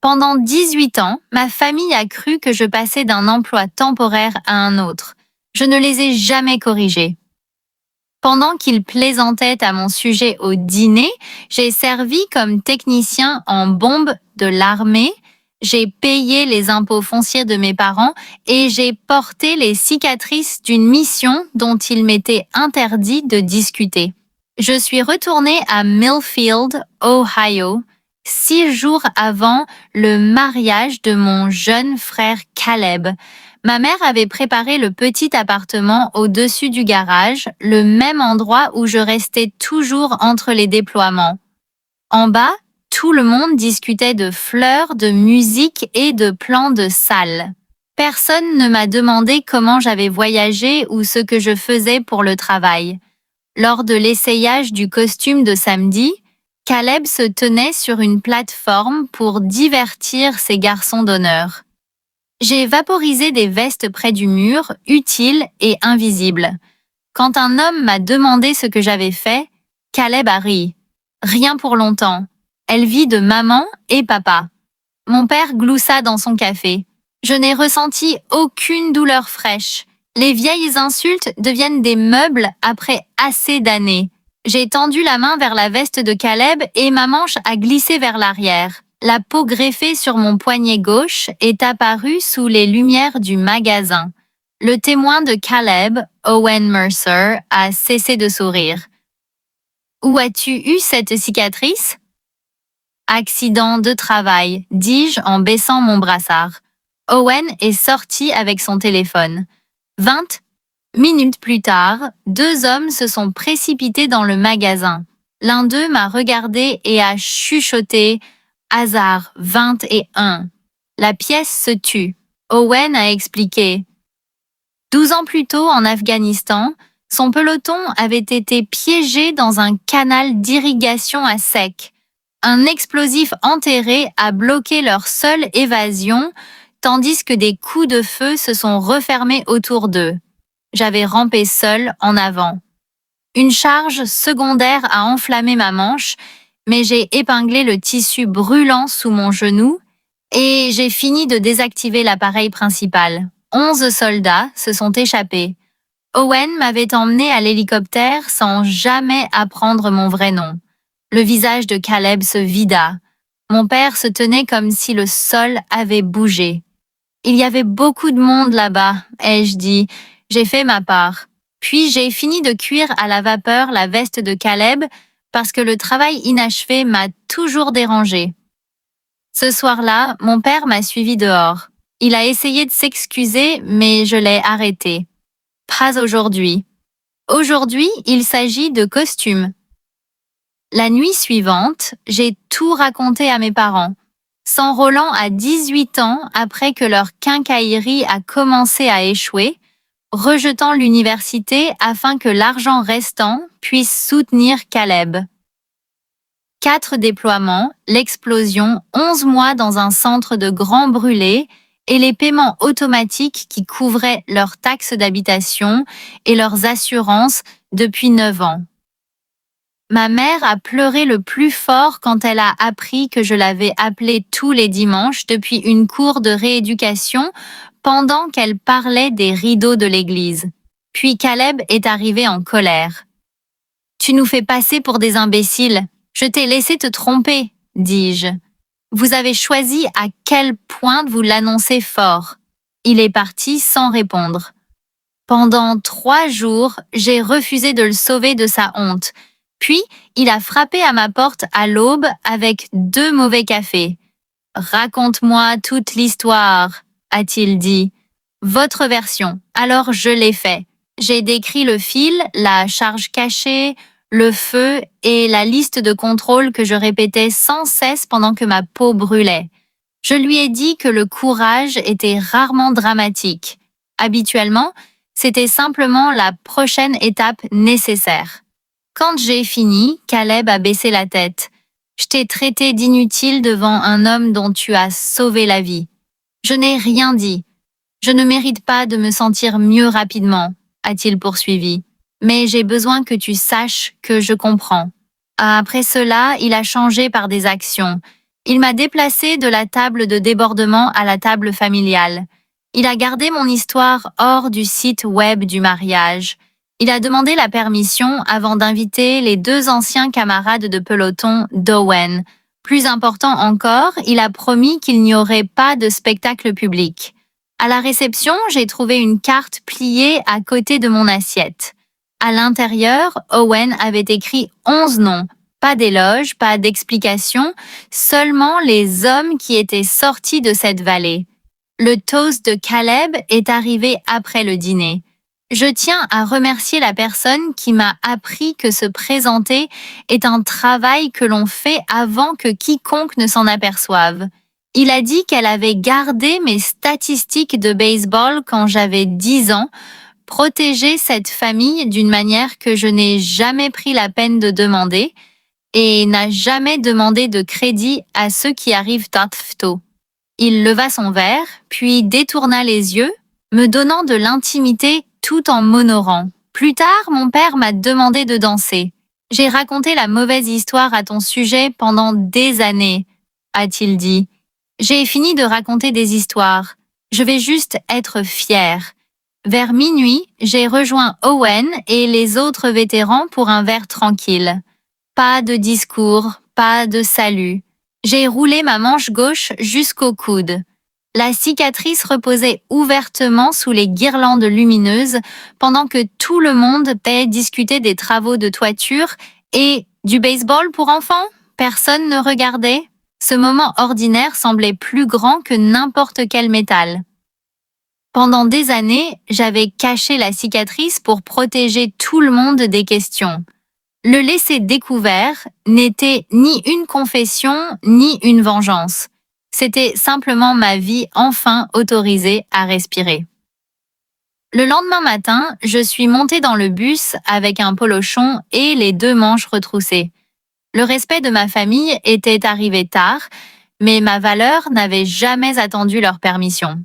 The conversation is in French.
Pendant 18 ans, ma famille a cru que je passais d'un emploi temporaire à un autre. Je ne les ai jamais corrigés. Pendant qu'ils plaisantaient à mon sujet au dîner, j'ai servi comme technicien en bombe de l'armée, j'ai payé les impôts fonciers de mes parents et j'ai porté les cicatrices d'une mission dont il m'était interdit de discuter. Je suis retournée à Millfield, Ohio, 6 jours avant le mariage de mon jeune frère Caleb. Ma mère avait préparé le petit appartement au-dessus du garage, le même endroit où je restais toujours entre les déploiements. En bas, tout le monde discutait de fleurs, de musique et de plans de salle. Personne ne m'a demandé comment j'avais voyagé ou ce que je faisais pour le travail. Lors de l'essayage du costume de samedi, Caleb se tenait sur une plateforme pour divertir ses garçons d'honneur. J'ai vaporisé des vestes près du mur, utiles et invisibles. Quand un homme m'a demandé ce que j'avais fait, Caleb a ri. Rien pour longtemps. Elle vit de maman et papa. Mon père gloussa dans son café. Je n'ai ressenti aucune douleur fraîche. Les vieilles insultes deviennent des meubles après assez d'années. J'ai tendu la main vers la veste de Caleb et ma manche a glissé vers l'arrière. La peau greffée sur mon poignet gauche est apparue sous les lumières du magasin. Le témoin de Caleb, Owen Mercer, a cessé de sourire. « Où as-tu eu cette cicatrice ?»« Accident de travail, dis-je en baissant mon brassard. Owen est sorti avec son téléphone. 20 minutes plus tard, 2 hommes se sont précipités dans le magasin. L'un d'eux m'a regardé et a chuchoté « Hasard 21 ». La pièce se tut. Owen a expliqué. 12 ans plus tôt, en Afghanistan, son peloton avait été piégé dans un canal d'irrigation à sec. Un explosif enterré a bloqué leur seule évasion, tandis que des coups de feu se sont refermés autour d'eux. J'avais rampé seule en avant. Une charge secondaire a enflammé ma manche, mais j'ai épinglé le tissu brûlant sous mon genou et j'ai fini de désactiver l'appareil principal. 11 soldats se sont échappés. Owen m'avait emmené à l'hélicoptère sans jamais apprendre mon vrai nom. Le visage de Caleb se vida. Mon père se tenait comme si le sol avait bougé. Il y avait beaucoup de monde là-bas, ai-je dit. J'ai fait ma part. Puis j'ai fini de cuire à la vapeur la veste de Caleb parce que le travail inachevé m'a toujours dérangé. Ce soir-là, mon père m'a suivi dehors. Il a essayé de s'excuser, mais je l'ai arrêté. Pas aujourd'hui. Aujourd'hui, il s'agit de costumes. La nuit suivante, j'ai tout raconté à mes parents. S'enrôlant à 18 ans après que leur quincaillerie a commencé à échouer, rejetant l'université afin que l'argent restant puisse soutenir Caleb. 4 déploiements, l'explosion, 11 mois dans un centre de grands brûlés et les paiements automatiques qui couvraient leurs taxes d'habitation et leurs assurances depuis 9 ans. Ma mère a pleuré le plus fort quand elle a appris que je l'avais appelée tous les dimanches depuis une cour de rééducation pendant qu'elle parlait des rideaux de l'église. Puis Caleb est arrivé en colère. « Tu nous fais passer pour des imbéciles. Je t'ai laissé te tromper, dis-je. Vous avez choisi à quel point de vous l'annoncer fort. » Il est parti sans répondre. Pendant 3 jours, j'ai refusé de le sauver de sa honte. Puis, il a frappé à ma porte à l'aube avec 2 mauvais cafés. « Raconte-moi toute l'histoire, » a-t-il dit. « Votre version. » Alors je l'ai fait. J'ai décrit le fil, la charge cachée, le feu et la liste de contrôle que je répétais sans cesse pendant que ma peau brûlait. Je lui ai dit que le courage était rarement dramatique. Habituellement, c'était simplement la prochaine étape nécessaire. Quand j'ai fini, Caleb a baissé la tête. « Je t'ai traité d'inutile devant un homme dont tu as sauvé la vie. » Je n'ai rien dit. « Je ne mérite pas de me sentir mieux rapidement, » a-t-il poursuivi. « Mais j'ai besoin que tu saches que je comprends. » Après cela, il a changé par des actions. Il m'a déplacé de la table de débordement à la table familiale. Il a gardé mon histoire hors du site web du mariage. Il a demandé la permission avant d'inviter les 2 anciens camarades de peloton d'Owen. Plus important encore, il a promis qu'il n'y aurait pas de spectacle public. À la réception, j'ai trouvé une carte pliée à côté de mon assiette. À l'intérieur, Owen avait écrit 11 noms. Pas d'éloge, pas d'explication, seulement les hommes qui étaient sortis de cette vallée. Le toast de Caleb est arrivé après le dîner. Je tiens à remercier la personne qui m'a appris que se présenter est un travail que l'on fait avant que quiconque ne s'en aperçoive. Il a dit qu'elle avait gardé mes statistiques de baseball quand j'avais 10 ans, protégé cette famille d'une manière que je n'ai jamais pris la peine de demander, et n'a jamais demandé de crédit à ceux qui arrivent tôt. Il leva son verre, puis détourna les yeux, me donnant de l'intimité tout en m'honorant. Plus tard, mon père m'a demandé de danser. J'ai raconté la mauvaise histoire à ton sujet pendant des années, a-t-il dit. J'ai fini de raconter des histoires. Je vais juste être fière. Vers minuit, j'ai rejoint Owen et les autres vétérans pour un verre tranquille. Pas de discours, pas de salut. J'ai roulé ma manche gauche jusqu'au coude. La cicatrice reposait ouvertement sous les guirlandes lumineuses pendant que tout le monde discutait des travaux de toiture et du baseball pour enfants. Personne ne regardait. Ce moment ordinaire semblait plus grand que n'importe quel métal. Pendant des années, j'avais caché la cicatrice pour protéger tout le monde des questions. Le laisser découvert n'était ni une confession ni une vengeance. C'était simplement ma vie enfin autorisée à respirer. Le lendemain matin, je suis montée dans le bus avec un polochon et les 2 manches retroussées. Le respect de ma famille était arrivé tard, mais ma valeur n'avait jamais attendu leur permission.